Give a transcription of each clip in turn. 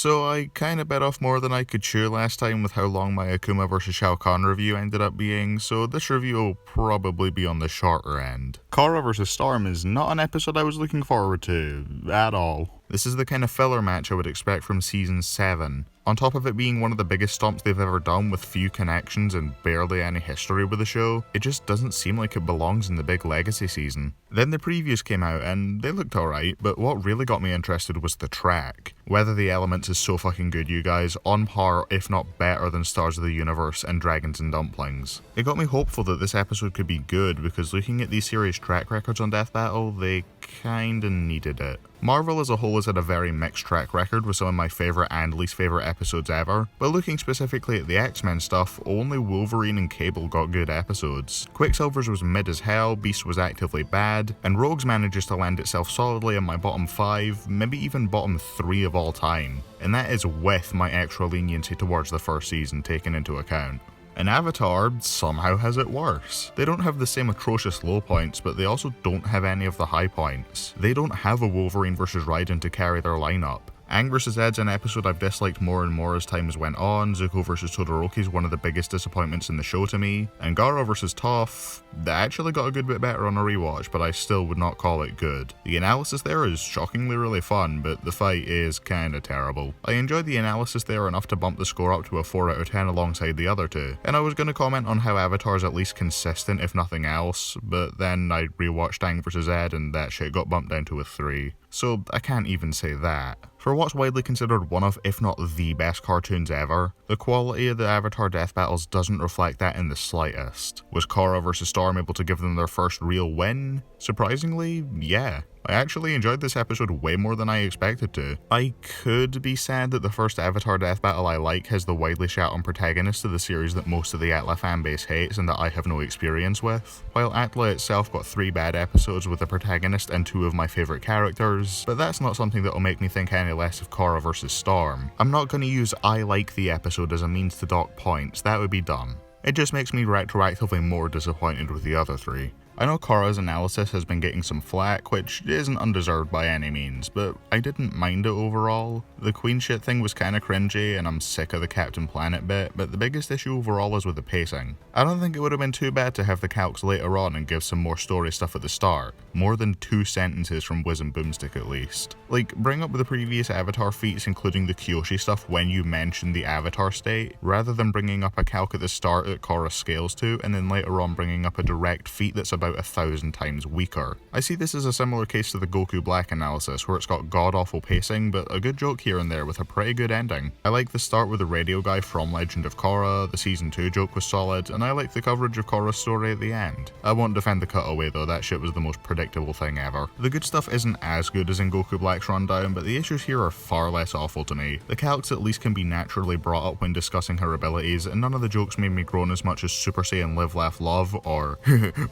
So I kinda bit off more than I could chew last time with how long my Akuma vs Shao Kahn review ended up being, so this review will probably be on the shorter end. Korra vs Storm is not an episode I was looking forward to, at all. This is the kind of filler match I would expect from Season 7. On top of it being one of the biggest stomps they've ever done with few connections and barely any history with the show, it just doesn't seem like it belongs in the big legacy season. Then the previews came out and they looked alright, but what really got me interested was the track. Weather the Elements is so fucking good, you guys, on par if not better than Stars of the Universe and Dragons and Dumplings. It got me hopeful that this episode could be good because looking at these series' track records on Death Battle, they kinda needed it. Marvel as a whole has had a very mixed track record with some of my favourite and least favourite episodes ever, but looking specifically at the X-Men stuff, only Wolverine and Cable got good episodes. Quicksilver's was mid as hell, Beast was actively bad, and Rogue's manages to land itself solidly in my bottom 5, maybe even bottom 3 of all time, and that is with my extra leniency towards the first season taken into account. And Avatar somehow has it worse. They don't have the same atrocious low points, but they also don't have any of the high points. They don't have a Wolverine vs Raiden to carry their lineup. Aang vs Ed's an episode I've disliked more and more as time has went on, Zuko vs Todoroki is one of the biggest disappointments in the show to me, and Gaara vs Toph, that actually got a good bit better on a rewatch, but I still would not call it good. The analysis there is shockingly really fun, but the fight is kinda terrible. I enjoyed the analysis there enough to bump the score up to a 4 out of 10 alongside the other two, and I was gonna comment on how Avatar's at least consistent if nothing else, but then I rewatched Aang vs Ed and that shit got bumped down to a 3. So I can't even say that. For what's widely considered one of, if not the best cartoons ever, the quality of the Avatar death battles doesn't reflect that in the slightest. Was Korra vs Storm able to give them their first real win? Surprisingly, yeah. I actually enjoyed this episode way more than I expected to. I could be sad that the first Avatar death battle I like has the widely shot on protagonist of the series that most of the Atla fanbase hates and that I have no experience with, while Atla itself got 3 bad episodes with the protagonist and 2 of my favourite characters, but that's not something that'll make me think any less of Korra vs Storm. I'm not going to use I like the episode as a means to dock points, that would be dumb. It just makes me retroactively more disappointed with the other 3. I know Korra's analysis has been getting some flack, which isn't undeserved by any means, but I didn't mind it overall. The queen shit thing was kinda cringy, and I'm sick of the Captain Planet bit, but the biggest issue overall is with the pacing. I don't think it would have been too bad to have the calcs later on and give some more story stuff at the start. More than 2 sentences from Wiz and Boomstick at least. Like, bring up the previous Avatar feats including the Kyoshi stuff when you mention the Avatar state, rather than bringing up a calc at the start that Korra scales to, and then later on bringing up a direct feat that's about 1,000 times weaker. I see this as a similar case to the Goku Black analysis, where it's got god-awful pacing, but a good joke here and there with a pretty good ending. I like the start with the radio guy from Legend of Korra, the Season 2 joke was solid, and I like the coverage of Korra's story at the end. I won't defend the cutaway though, that shit was the most predictable thing ever. The good stuff isn't as good as in Goku Black's rundown, but the issues here are far less awful to me. The calcs at least can be naturally brought up when discussing her abilities, and none of the jokes made me groan as much as Super Saiyan Live Laugh Love, or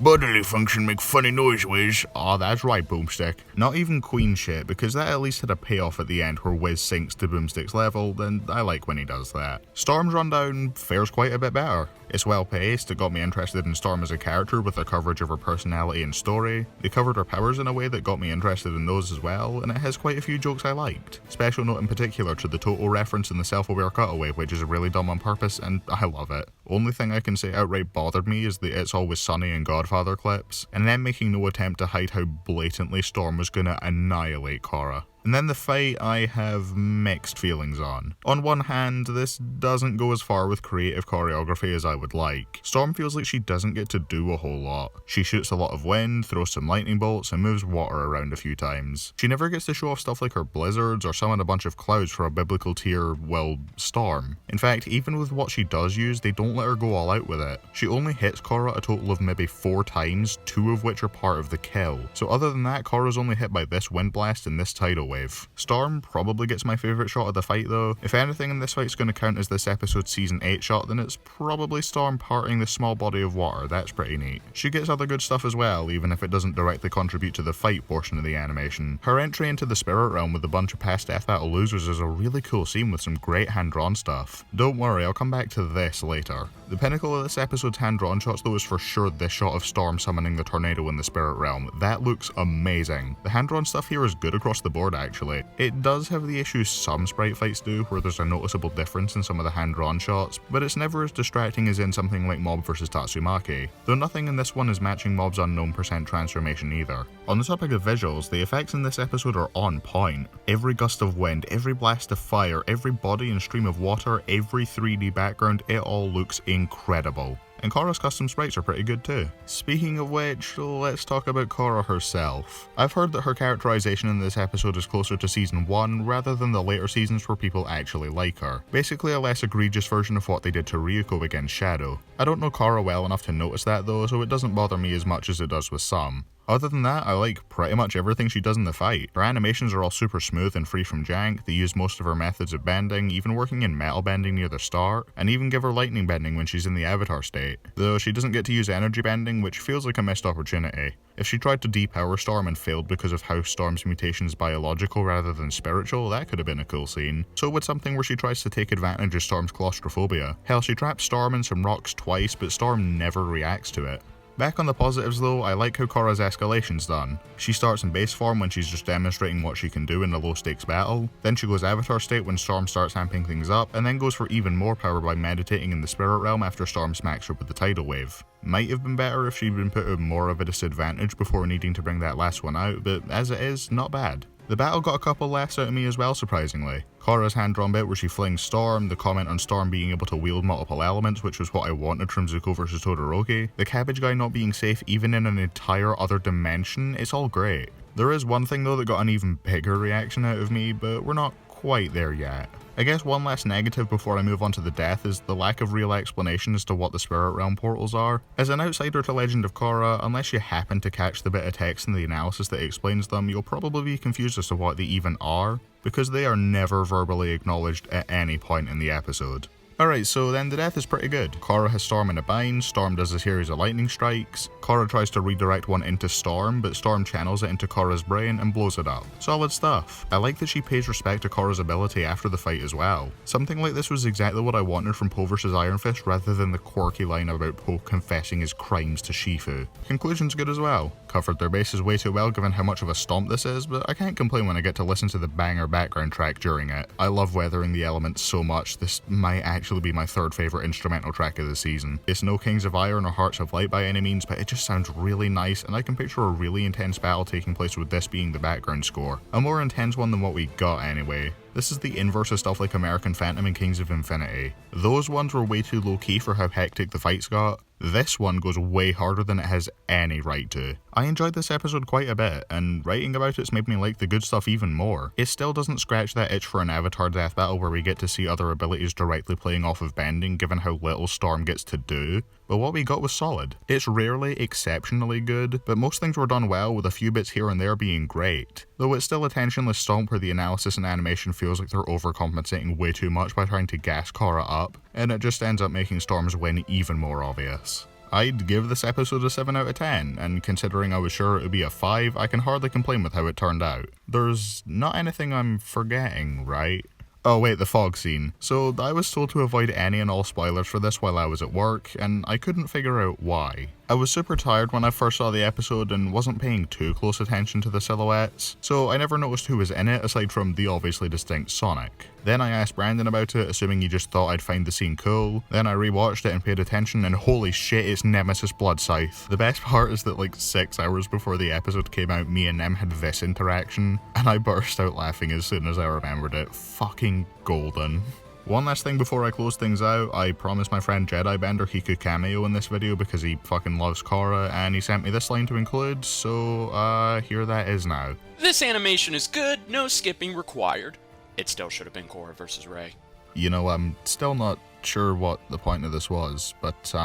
bodily function make funny noise Wiz. Aw, that's right Boomstick. Not even Queen shit, because that at least had a payoff at the end where Wiz sinks to Boomstick's level, and I like when he does that. Storm's rundown fares quite a bit better. It's well paced, it got me interested in Storm as a character with their coverage of her personality and story. They covered her powers in a way that got me interested in those as well, and it has quite a few jokes I liked. Special note in particular to the total reference in the self-aware cutaway, which is really dumb on purpose, and I love it. Only thing I can say outright bothered me is the It's Always Sunny and Godfather clips, and them making no attempt to hide how blatantly Storm was gonna annihilate Korra. And then the fight I have mixed feelings on. On one hand, this doesn't go as far with creative choreography as I would like. Storm feels like she doesn't get to do a whole lot. She shoots a lot of wind, throws some lightning bolts, and moves water around a few times. She never gets to show off stuff like her blizzards or summon a bunch of clouds for a biblical tier, well, storm. In fact, even with what she does use, they don't let her go all out with it. She only hits Korra a total of maybe 4 times, 2 of which are part of the kill. So other than that, Korra's only hit by this wind blast and this tidal wave. Storm probably gets my favourite shot of the fight though. If anything in this fight's going to count as this episode's Season 8 shot, then it's probably Storm parting the small body of water. That's pretty neat. She gets other good stuff as well, even if it doesn't directly contribute to the fight portion of the animation. Her entry into the spirit realm with a bunch of past death battle losers is a really cool scene with some great hand-drawn stuff. Don't worry, I'll come back to this later. The pinnacle of this episode's hand-drawn shots though is for sure this shot of Storm summoning the tornado in the spirit realm. That looks amazing. The hand-drawn stuff here is good across the board actually. It does have the issues some Sprite fights do, where there's a noticeable difference in some of the hand-drawn shots, but it's never as distracting as in something like Mob vs Tatsumaki, though nothing in this one is matching Mob's unknown percent transformation either. On the topic of visuals, the effects in this episode are on point. Every gust of wind, every blast of fire, every body and stream of water, every 3D background, it all looks incredible. And Korra's custom sprites are pretty good too. Speaking of which, let's talk about Korra herself. I've heard that her characterization in this episode is closer to season 1 rather than the later seasons where people actually like her. Basically a less egregious version of what they did to Ryuko against Shadow. I don't know Korra well enough to notice that though, so it doesn't bother me as much as it does with some. Other than that, I like pretty much everything she does in the fight. Her animations are all super smooth and free from jank, they use most of her methods of bending, even working in metal bending near the start, and even give her lightning bending when she's in the avatar state. Though she doesn't get to use energy bending, which feels like a missed opportunity. If she tried to depower Storm and failed because of how Storm's mutation is biological rather than spiritual, that could have been a cool scene. So would something where she tries to take advantage of Storm's claustrophobia. Hell, she traps Storm in some rocks twice, but Storm never reacts to it. Back on the positives though, I like how Korra's escalation's done. She starts in base form when she's just demonstrating what she can do in a low stakes battle, then she goes avatar state when Storm starts amping things up, and then goes for even more power by meditating in the spirit realm after Storm smacks her with the tidal wave. Might have been better if she'd been put at more of a disadvantage before needing to bring that last one out, but as it is, not bad. The battle got a couple laughs out of me as well, surprisingly. Korra's hand-drawn bit where she flings Storm, the comment on Storm being able to wield multiple elements, which was what I wanted from Zuko vs Todoroki, the cabbage guy not being safe even in an entire other dimension, it's all great. There is one thing though that got an even bigger reaction out of me, but we're not quite there yet. I guess one last negative before I move on to the death is the lack of real explanation as to what the Spirit Realm portals are. As an outsider to Legend of Korra, unless you happen to catch the bit of text in the analysis that explains them, you'll probably be confused as to what they even are, because they are never verbally acknowledged at any point in the episode. Alright, so then the death is pretty good. Korra has Storm in a bind, Storm does a series of lightning strikes, Korra tries to redirect one into Storm, but Storm channels it into Korra's brain and blows it up. Solid stuff. I like that she pays respect to Korra's ability after the fight as well. Something like this was exactly what I wanted from Poe vs Iron Fist rather than the quirky line about Poe confessing his crimes to Shifu. Conclusion's good as well. Covered their bases way too well given how much of a stomp this is, but I can't complain when I get to listen to the banger background track during it. I love Weathering the Elements so much, this might actually be my third favourite instrumental track of the season. It's no Kings of Iron or Hearts of Light by any means, but it just sounds really nice, and I can picture a really intense battle taking place with this being the background score. A more intense one than what we got anyway. This is the inverse of stuff like American Phantom and Kings of Infinity. Those ones were way too low-key for how hectic the fights got. This one goes way harder than it has any right to. I enjoyed this episode quite a bit, and writing about it's made me like the good stuff even more. It still doesn't scratch that itch for an Avatar death battle where we get to see other abilities directly playing off of bending given how little Storm gets to do, but what we got was solid. It's rarely exceptionally good, but most things were done well with a few bits here and there being great. Though it's still a tensionless stomp where the analysis and animation feels like they're overcompensating way too much by trying to gas Korra up, and it just ends up making Storm's win even more obvious. I'd give this episode a 7 out of 10, and considering I was sure it would be a 5, I can hardly complain with how it turned out. There's not anything I'm forgetting, right? Oh wait, the fog scene. So I was told to avoid any and all spoilers for this while I was at work, and I couldn't figure out why. I was super tired when I first saw the episode and wasn't paying too close attention to the silhouettes, so I never noticed who was in it aside from the obviously distinct Sonic. Then I asked Brandon about it, assuming he just thought I'd find the scene cool. Then I rewatched it and paid attention, and holy shit, it's Nemesis Bloodscythe. The best part is that like 6 hours before the episode came out, me and Nem had this interaction, and I burst out laughing as soon as I remembered it. Fucking golden. One last thing before I close things out, I promised my friend Jedi Bender he could cameo in this video because he fucking loves Korra, and he sent me this line to include, so here that is now. This animation is good, no skipping required. It still should have been Korra versus Rey. You know, I'm still not sure what the point of this was, but so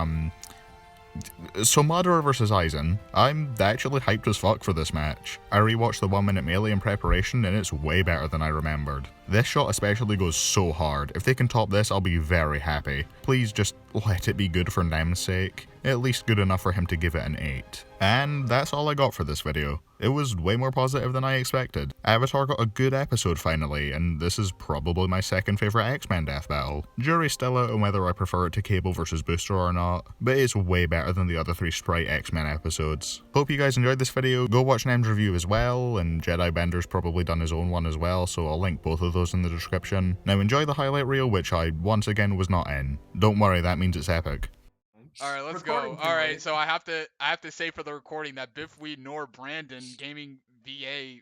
Madara versus Aizen, I'm actually hyped as fuck for this match. I rewatched the 1 minute melee in preparation and it's way better than I remembered. This shot especially goes so hard. If they can top this, I'll be very happy. Please just let it be good for Nem's sake. At least good enough for him to give it an 8. And that's all I got for this video. It was way more positive than I expected. Avatar got a good episode finally, and this is probably my second favourite X-Men death battle. Jury's still out on whether I prefer it to Cable vs Booster or not, but it's way better than the other 3 Sprite X-Men episodes. Hope you guys enjoyed this video. Go watch Nem's review as well, and Jedi Bender's probably done his own one as well, so I'll link both of those in the description. Now enjoy the highlight reel, which I once again was not in. Don't worry, that means it's epic. All right, let's go. All right, so I have to say for the recording that Biffweed nor Brandon Gaming VA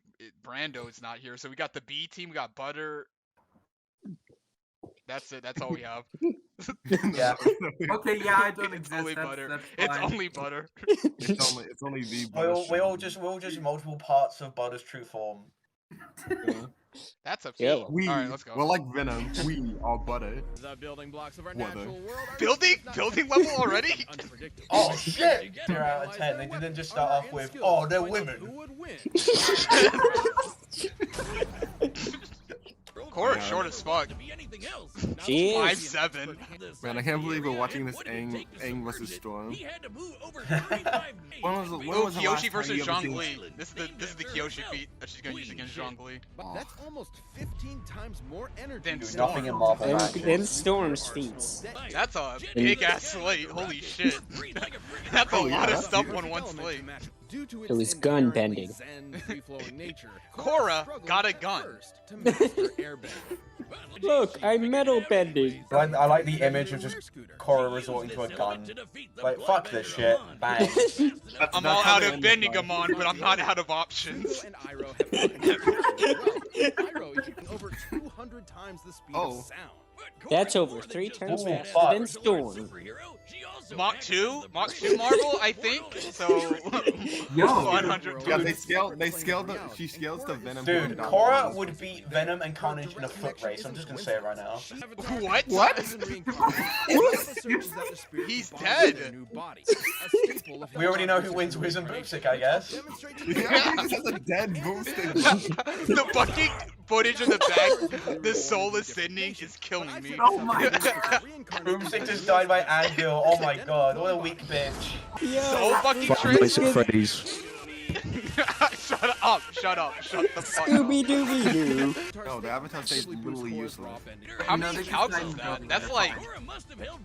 Brando is not here. So we got the B team, we got Butter. That's it. That's all we have. Yeah. Okay. Yeah, I don't It's exist. only That's, Butter. that's It's fine. only Butter. It's only the We're all just multiple parts of Butter's true form. That's a Yeah. feat. We, All right, let's go. we're like Venom. We are butter. The building blocks of our What the- natural world are Building level already? unpredictable. Oh shit! 0 out of 10. They didn't just start off with, oh, they're Who women. would win? Korra's short as fuck. She is. 5'7". Man, I can't believe we're watching this Aang versus Storm. When was the Ooh, last Kyoshi time versus you ever Zhongli. seen- This is the Kyoshi feat that she's gonna use against Zhongli. But that's almost 15 times more energy. Then Do Storm. nothing in Marvel Then, matches. then Storm's feats. That's a big ass slate. Holy shit. That's a Oh, yeah, lot of that's stuff huge. on one slate. It was gun bending. Korra got a gun. Look, I'm metal bending. I like the image of just Korra resorting to a gun. Like, fuck this shit. Bang. I'm all out of bending them on, but I'm not out of options. And Iroh have Iroh over 200 times the speed Oh. of sound. That's over 3 times Ooh, faster fuck. than Storm. Mach 2 Marvel, I think. So Yo. 100. Yeah, she scales the Venom. Dude, Korra would beat Venom and Carnage in a foot race. I'm just gonna say it right now. What? He's dead. We already know who wins Wiz and Boopsic, I guess. Yeah, he has a dead boosting. The fucking footage of the back, the soulless sending is killing me. Oh my god. Boopsic just died by anvil. Oh my god, what a weak bitch. So fucking Basic Freddy's. Shut up, shut the fuck up. Scooby Dooby Doo. No, the Avatar stays literally useless. How many counts is that? That's like,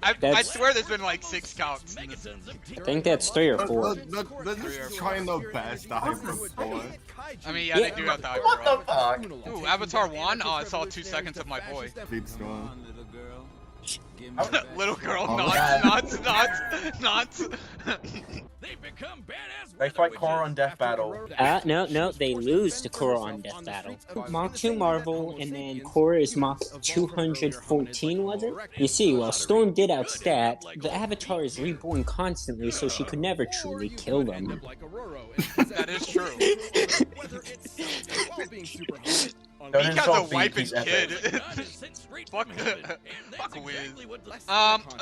I swear there's been like 6 counts. In this. I think that's 3 or 4. They're just trying their best to hype them forward. I mean, yeah, they do have the hyper What the up. fuck? Ooh, Avatar 1? Oh, I saw 2 seconds of my boy. Beat Storm. Little girl, Oh, nuts. They fight Korra on Death Battle. No, they lose to Korra on Death Battle. Mach 2 Marvel, and then Korra is Mach 214, was it? You see, while Storm did outstat, the Avatar is reborn constantly, so she could never truly kill them. That is true. Don't Meek has a insult wife Beak, and he's kid. epic. Fuck Wiz.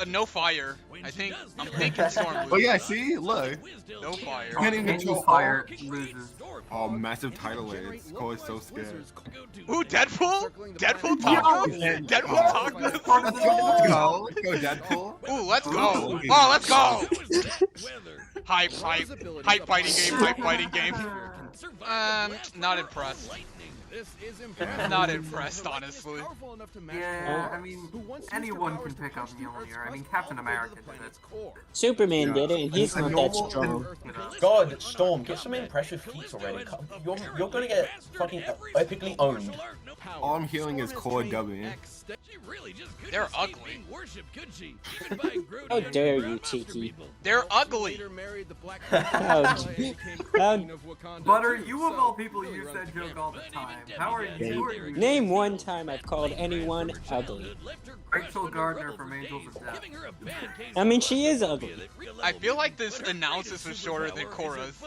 No fire. I'm thinking Storm Oh loses. yeah, see, look. No fire. Can't even Any control fire loses. Oh, massive tidal waves. Korra's so scared. Ooh, Deadpool? Deadpool taco? Deadpool taco? Let's go. Let's go, Deadpool. Ooh, let's go. Oh, let's go. Hype fighting game. Not impressed. Not impressed, honestly. Yeah, I mean, anyone can pick up Mjolnir. I mean, Captain America did it. Superman did it, and he's not that strong. God, Storm, get some impressive feats already. You're gonna get fucking epically owned. All I'm hearing is Core W. They're ugly. How dare you, Tiki? They're ugly. Butter, you of all people use that joke all the time. How are you? Name one time I've called anyone ugly. Rachel Gardner from Angels of Death. I mean, she is ugly. I feel like this analysis was shorter than Korra's.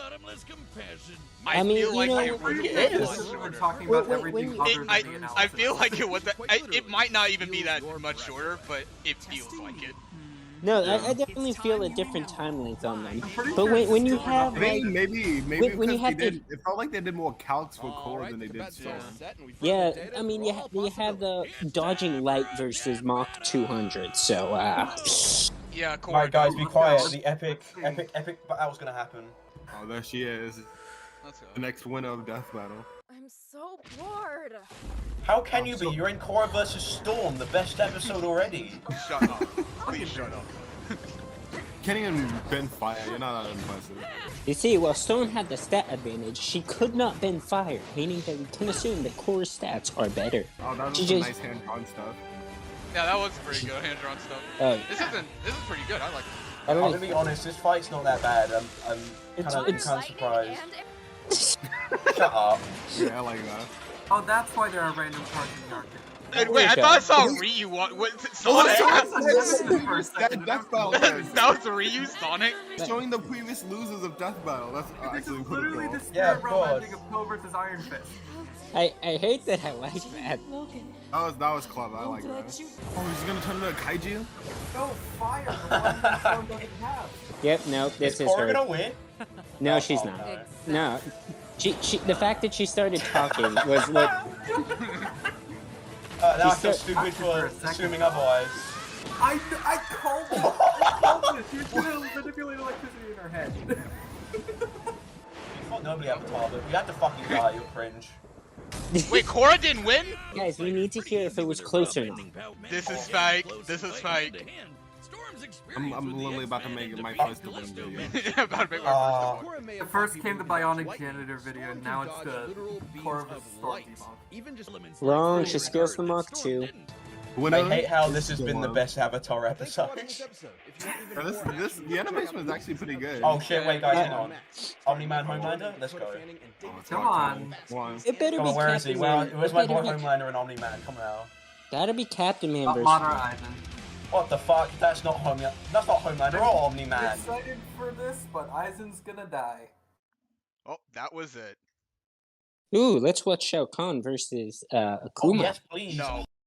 I mean, feel you like know, it was it a is. lot We're shorter. talking about When- everything when- other than the analysis. I feel like it was. It might not even be that much shorter, but it feels like it. No, Yeah. I definitely feel a different time length on them. I'm pretty But sure when you Super have I like, think maybe when because you they have did. the It felt like they did more calcs for All Korra right, than they the did bets Storm. are set, and we've yeah, run the data I mean for all you have the possibilities. dodging light versus Mach 200. So Yeah, Korra. Alright, guys, be Let's quiet. go. The epic Let's see. battle's gonna happen. Oh, there she is, Let's go. the next winner of Death Battle. I'm so bored. How can Oh, you be? so- You're in Korra versus Storm, the best episode already. Shut up. Please shut up. Can't even bend fire. You're not that impressive. you see, while Storm had the stat advantage, she could not bend fire, meaning that we can assume that Korra's stats are better. Oh, that was She some just- nice hand-drawn stuff. Yeah, that was pretty good hand-drawn stuff. This is pretty good. I like it. I I'm don't gonna be honest, this fight's not that bad. I'm It's- kind of it's- surprised. And Shut up. Yeah, I like that. Oh, that's why there are random cards in the arcade. And wait, I thought I saw Ryu. What? Sonic? That Death Battle is That was Ryu Sonic? showing the previous losers of Death Battle. That's This actually is pretty literally cool. the Yeah, spirit realm God. ending of Poe versus Iron Fist. I hate that I like that. That was clever. I like that. Oh, he's gonna turn into a kaiju? No, fire! The one that Storm doesn't have. Yep, no, this Is is Korra her. gonna win? No, she's Oh, not. no. No, the fact that she started talking was what. Now I She's feel so- stupid for a for second. assuming otherwise. I called it! I called it! She was gonna manipulate electricity in her head. You fought nobody Avatar, but you had to fucking die, you're cringe. Wait, Korra didn't win? Guys, we need to hear if it was close or not. This is fake. This is fake. I'm literally about to make it my first to win video. About to make my first The first came the Bionic Janitor video, and now it's the Korra vs. Storm debug. Wrong, she scales the Mach 2. Winner? I hate how this has been the best Avatar episode. The animation was actually pretty good. Oh shit, wait guys, hang on. Omni-Man Homelander? Let's go. Come on. One. It better Come be on, where is he? Captain Where's my boy Man. Homelander and Omni-Man? Come on. Gotta be Captain Man versus. Madara Aizen. What the fuck? That's not Homelander or I'm Omni-Man. excited for this, but Aizen's gonna die. Oh, that was it. Ooh, let's watch Shao Kahn versus Oh Akuma. yes, please. No.